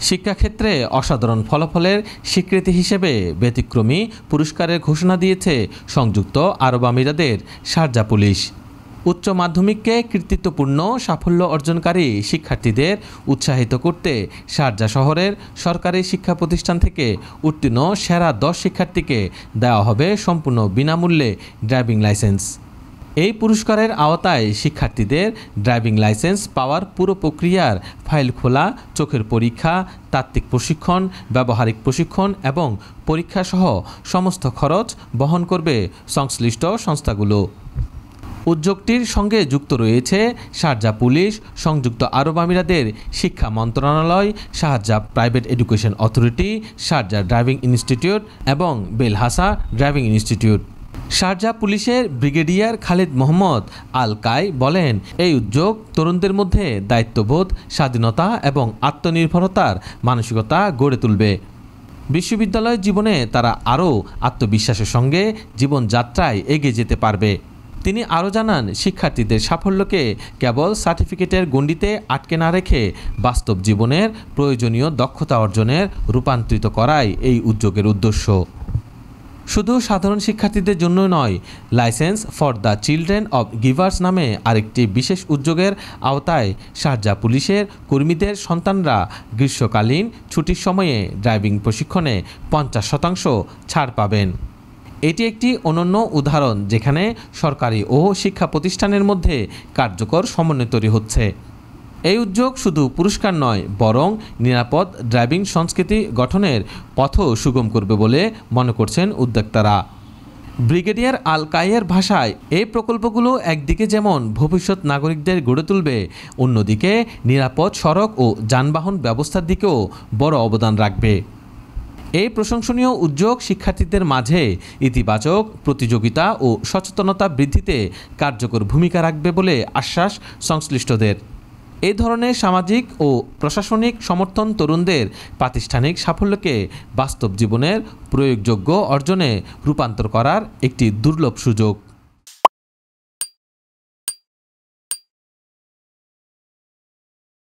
শিক্ষাক্ষেত্রে অসাধারণ ফলাফলের স্বীকৃতি হিসেবে ব্যতিক্রমী পুরস্কারের ঘোষণা দিয়েছে সংযুক্ত আরব আমিরাতের শারজাহ পুলিশ। উচ্চ মাধ্যমিককে কৃতিত্বপূর্ণ সাফল্য অর্জনকারী শিক্ষার্থীদের উৎসাহিত করতে শারজাহ শহরের সরকারি শিক্ষা প্রতিষ্ঠান থেকে উত্তীর্ণ সেরা 10 শিক্ষার্থীকে দেওয়া হবে সম্পূর্ণ বিনামূল্যে ড্রাইভিং লাইসেন্স। এই পুরস্কারের আওতায় শিক্ষার্থীদের ড্রাইভিং লাইসেন্স পাওয়ার পুরো প্রক্রিয়ার ফাইল খোলা, চোখের পরীক্ষা, তাত্ত্বিক প্রশিক্ষণ, ব্যবহারিক প্রশিক্ষণ এবং পরীক্ষাসহ সমস্ত খরচ বহন করবে সংশ্লিষ্ট সংস্থাগুলো। উদ্যোগটির সঙ্গে যুক্ত রয়েছে শারজাহ পুলিশ, সংযুক্ত আরব আমিরাতের শিক্ষা মন্ত্রণালয়, Sharjah private education authority, Sharjah driving institute এবং বেলহাসা ড্রাইভিং ইনস্টিটিউট। শারজাহ পুলিশের ব্রিগেডিয়ার খালিদ মোহাম্মদ আল কাই বলেন, এই উদ্যোগ তরুণদের মধ্যে দায়িত্ববোধ, স্বাধীনতা এবং আত্মনির্ভরতার মানসিকতা গড়ে তুলবে। বিশ্ববিদ্যালয় জীবনে তারা আরও আত্মবিশ্বাসের সঙ্গে জীবনযাত্রায় এগিয়ে যেতে পারবে। তিনি আরও জানান, শিক্ষার্থীদের সাফল্যকে কেবল সার্টিফিকেটের গণ্ডিতে আটকে না রেখে বাস্তব জীবনের প্রয়োজনীয় দক্ষতা অর্জনের রূপান্তরিত করাই এই উদ্যোগের উদ্দেশ্য। শুধু সাধারণ শিক্ষার্থীদের জন্য নয়, licence for the children of givers নামে আরেকটি বিশেষ উদ্যোগের আওতায় শারজাহ পুলিশের কর্মীদের সন্তানরা গ্রীষ্মকালীন ছুটির সময়ে ড্রাইভিং প্রশিক্ষণে 50% ছাড় পাবেন। এটি একটি অনন্য উদাহরণ যেখানে সরকারি ও শিক্ষা প্রতিষ্ঠানের মধ্যে কার্যকর সমন্বয় তৈরি হচ্ছে। এই উদ্যোগ শুধু পুরস্কার নয়, বরং নিরাপদ ড্রাইভিং সংস্কৃতি গঠনের পথও সুগম করবে বলে মনে করছেন উদ্যোক্তারা। ব্রিগেডিয়ার আল কাইয়ের ভাষায়, এই প্রকল্পগুলো একদিকে যেমন ভবিষ্যৎ নাগরিকদের গড়ে তুলবে, অন্যদিকে নিরাপদ সড়ক ও যানবাহন ব্যবস্থার দিকেও বড় অবদান রাখবে। এই প্রশংসনীয় উদ্যোগ শিক্ষার্থীদের মাঝে ইতিবাচক প্রতিযোগিতা ও সচেতনতা বৃদ্ধিতে কার্যকর ভূমিকা রাখবে বলে আশ্বাস সংশ্লিষ্টদের। এই ধরনের সামাজিক ও প্রশাসনিক সমর্থন তরুণদের প্রাতিষ্ঠানিক সাফল্যকে বাস্তব জীবনের প্রয়োগযোগ্য অর্জনে রূপান্তর করার একটি দুর্লভ সুযোগ।